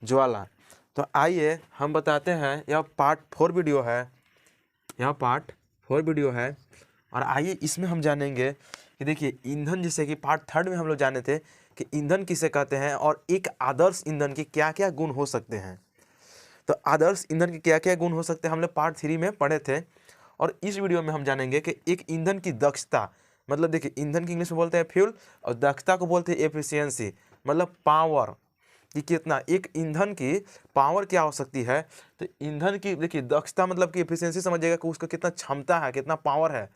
ज्वाला। तो आइए हम बताते हैं, यह पार्ट 4 वीडियो है, यह पार्ट 4 वीडियो है। और आइए इसमें हम जानेंगे कि देखिए ईंधन, जैसे कि पार्ट 3 में हम लोग जाने थे कि ईंधन किसे कहते हैं और एक आदर्श ईंधन के क्या क्या गुण हो सकते हैं। तो आदर्श ईंधन के क्या क्या गुण हो सकते हैं हम लोग पार्ट 3 में पढ़े थे। और इस वीडियो में हम जानेंगे कि एक ईंधन की दक्षता, मतलब देखिए ईंधन की इंग्लिश में बोलते हैं फ्यूल, और दक्षता को बोलते हैं एफिशिएंसी, मतलब पावर, कि कितना एक ईंधन की पावर क्या हो सकती है। तो ईंधन की देखिए दक्षता मतलब कि एफिशिएंसी समझिएगा कि उसका कितना क्षमता है, कितना पावर है।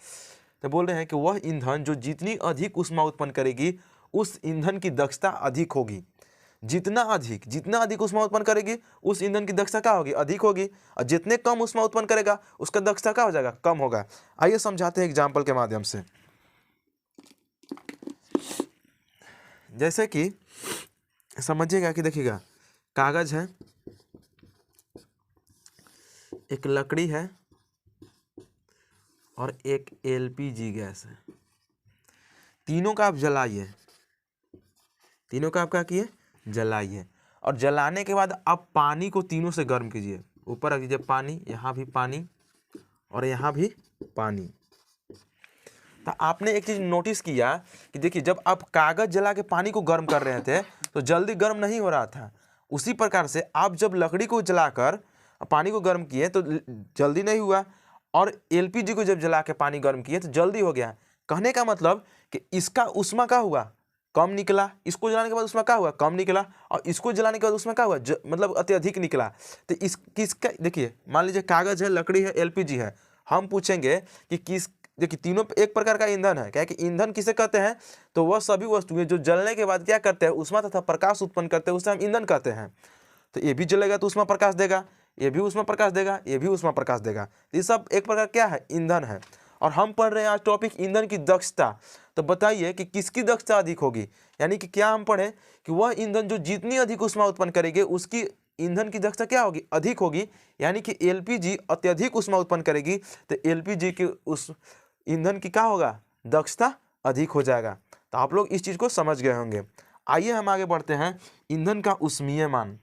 तो बोल रहे हैं कि वह ईंधन जो जितनी अधिक ऊष्मा उत्पन्न करेगी उस ईंधन की दक्षता अधिक होगी। जितना अधिक ऊष्मा उत्पन्न करेगी उस ईंधन की दक्षता क्या होगी, अधिक होगी। और जितने कम ऊष्मा उत्पन्न करेगा उसका दक्षता क्या हो जाएगा, कम होगा। आइए समझाते हैं एग्जाम्पल के माध्यम से। जैसे कि समझिएगा कि देखिएगा, कागज है, एक लकड़ी है और एक एलपीजी गैस है। तीनों का आप जलाइए, तीनों का आप क्या किए, जलाइए। और जलाने के बाद आप पानी को तीनों से गर्म कीजिए। ऊपर रख दीजिए पानी, यहाँ भी पानी और यहाँ भी पानी। तो आपने एक चीज नोटिस किया कि देखिए जब आप कागज जला के पानी को गर्म कर रहे थे तो जल्दी गर्म नहीं हो रहा था। उसी प्रकार से आप जब लकड़ी को जलाकर पानी को गर्म किए तो जल्दी नहीं हुआ, और एलपीजी को जब जला के पानी गर्म किए तो जल्दी हो गया। कहने का मतलब कि इसका ऊष्मा क्या हुआ, कम निकला। इसको जलाने के बाद ऊष्मा क्या हुआ, कम निकला। और इसको जलाने के बाद ऊष्मा क्या हुआ, मतलब अत्यधिक निकला। तो इस किसका देखिए, मान लीजिए कागज है, लकड़ी है, एलपीजी है। हम पूछेंगे कि किस, देखिए तीनों एक प्रकार का ईंधन है। क्या कि ईंधन किसे कहते हैं, तो वह सभी वस्तुएं जो जलने के बाद क्या करते हैं, ऊष्मा तथा प्रकाश उत्पन्न करते हैं, उसे हम ईंधन कहते हैं। तो ये भी जलेगा तो ऊष्मा प्रकाश देगा, ये भी ऊष्मा प्रकाश देगा, ये भी ऊष्मा प्रकाश देगा। ये सब एक प्रकार क्या है, ईंधन है। और हम पढ़ रहे हैं आज टॉपिक ईंधन की दक्षता। तो बताइए कि किसकी दक्षता अधिक होगी, यानी कि क्या हम पढ़े कि वह ईंधन जो जितनी अधिक ऊष्मा उत्पन्न करेगी उसकी ईंधन की दक्षता क्या होगी, अधिक होगी। यानी कि एलपीजी अत्यधिक ऊष्मा उत्पन्न करेगी तो एलपीजी की उस ईंधन की क्या होगा, दक्षता अधिक हो जाएगा। तो आप लोग इस चीज को समझ गए होंगे। आइए हम आगे बढ़ते हैं। ईंधन का ऊष्मीय मान।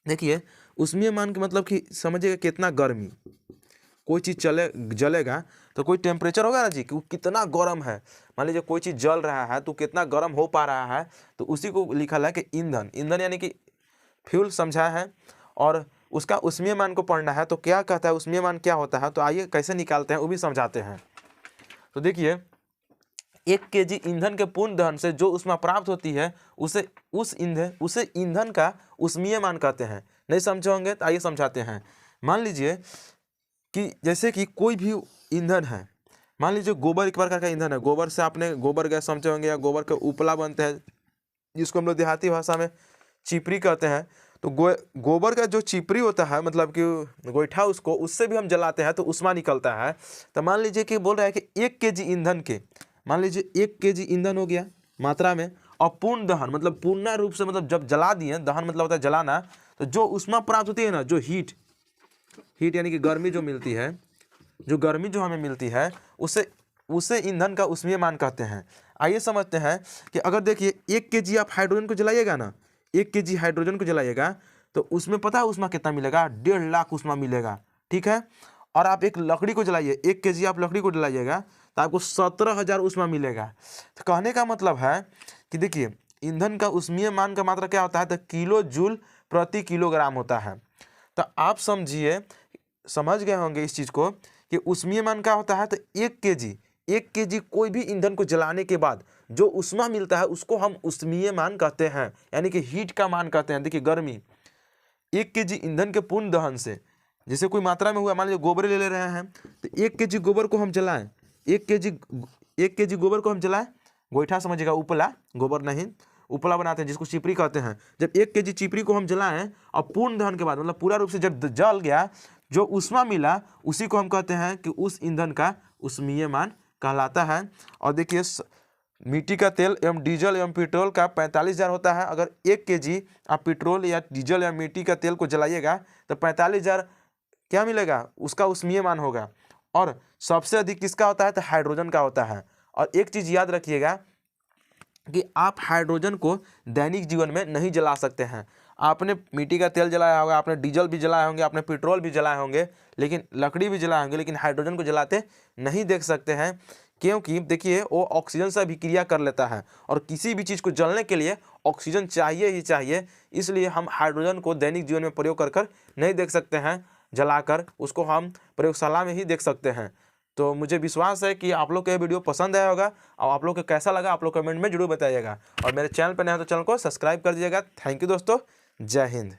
देखिए ऊष्मीय मान के मतलब कि समझिएगा कितना गर्मी, कोई चीज़ जलेगा तो कोई टेम्परेचर होगा ना जी, कि वो कितना गर्म है। मान लीजिए कोई चीज़ जल रहा है तो कितना गर्म हो पा रहा है, तो उसी को लिखा है कि ईंधन। ईंधन यानी कि फ्यूल समझा है। और उसका ऊष्मीय मान को पढ़ना है तो क्या कहता है, ऊष्मीय मान क्या होता है। तो आइए कैसे निकालते हैं वो भी समझाते हैं। तो देखिए 1 केजी ईंधन के पूर्ण दहन से जो ऊष्मा प्राप्त होती है उसे ईंधन का ऊष्मीय मान कहते हैं। नहीं समझे होंगे तो आइए समझाते हैं। मान लीजिए कि जैसे कि कोई भी ईंधन है, मान लीजिए गोबर एक प्रकार का ईंधन है। गोबर से आपने गोबर गैस समझे होंगे, या गोबर का उपला बनते हैं जिसको हम लोग देहाती भाषा में चिपरी कहते हैं। तो गोबर का जो चिपरी होता है, मतलब कि गोईठा, उसको उससे भी हम जलाते हैं तो ऊष्मा निकलता है। तो मान लीजिए कि बोल रहा है कि 1 केजी ईंधन के, मान लीजिए 1 केजी ईंधन हो गया मात्रा में, और पूर्ण दहन मतलब पूर्ण रूप से, मतलब जब जला दिए, दहन मतलब होता है जलाना, तो जो ऊष्मा प्राप्त होती है ना, जो हीट यानी कि गर्मी जो मिलती है, जो गर्मी जो हमें मिलती है उसे ईंधन का ऊष्मीय मान कहते हैं। आइए समझते हैं कि अगर देखिए 1 केजी आप हाइड्रोजन को जलाइएगा ना, 1 केजी हाइड्रोजन को जलाइएगा तो उसमें पता है ऊष्मा कितना मिलेगा, 1.5 लाख ऊष्मा मिलेगा, ठीक है। और आप एक लकड़ी को जलाइए, 1 केजी आप लकड़ी को जलाइएगा तो आपको 17,000 ऊष्मा मिलेगा। तो कहने का मतलब है कि देखिए ईंधन का ऊष्मीय मान का मात्रा क्या होता है, तो किलो जूल प्रति किलोग्राम होता है। तो आप समझिए, समझ गए होंगे इस चीज़ को कि ऊष्मीय मान क्या होता है। तो 1 केजी कोई भी ईंधन को जलाने के बाद जो ऊष्मा मिलता है उसको हम ऊष्मीय मान कहते हैं, यानी कि हीट का मान कहते हैं। देखिए गर्मी 1 केजी ईंधन के पूर्ण दहन से, जैसे कोई मात्रा में हुआ, मान लीजिए गोबर ले रहे हैं तो 1 केजी गोबर को हम जलाएं, 1 केजी गोबर को हम जलाएं, गोईठा समझिएगा, उपला, गोबर नहीं, उपला बनाते हैं जिसको चिपरी कहते हैं। जब 1 केजी चिपरी को हम जलाएं और पूर्ण दहन के बाद, मतलब पूरा रूप से जब जल गया, जो ऊष्मा मिला उसी को हम कहते हैं कि उस ईंधन का ऊष्मीय मान कहलाता है। और देखिए मिट्टी का तेल एवं डीजल एवं पेट्रोल का 45,000 होता है। अगर 1 केजी आप पेट्रोल या डीजल या मिट्टी का तेल को जलाइएगा तो 45,000 क्या मिलेगा, उसका ऊष्मीय मान होगा। और सबसे अधिक किसका होता है, तो हाइड्रोजन का होता है। और एक चीज़ याद रखिएगा कि आप हाइड्रोजन को दैनिक जीवन में नहीं जला सकते हैं। आपने मिट्टी का तेल जलाया होगा, आपने डीजल भी जलाए होंगे, आपने पेट्रोल भी जलाए होंगे, लेकिन लकड़ी भी जलाए होंगे, लेकिन हाइड्रोजन को जलाते नहीं देख सकते हैं। क्योंकि देखिए वो ऑक्सीजन से अभिक्रिया कर लेता है और किसी भी चीज़ को जलने के लिए ऑक्सीजन चाहिए ही चाहिए। इसलिए हम हाइड्रोजन को दैनिक जीवन में प्रयोग कर कर नहीं देख सकते हैं जलाकर, उसको हम प्रयोगशाला में ही देख सकते हैं। तो मुझे विश्वास है कि आप लोग को ये वीडियो पसंद आया होगा और आप लोग को कैसा लगा आप लोग कमेंट में जरूर बताइएगा। और मेरे चैनल पर नए हो तो चैनल को सब्सक्राइब कर दीजिएगा। थैंक यू दोस्तों, जय हिंद।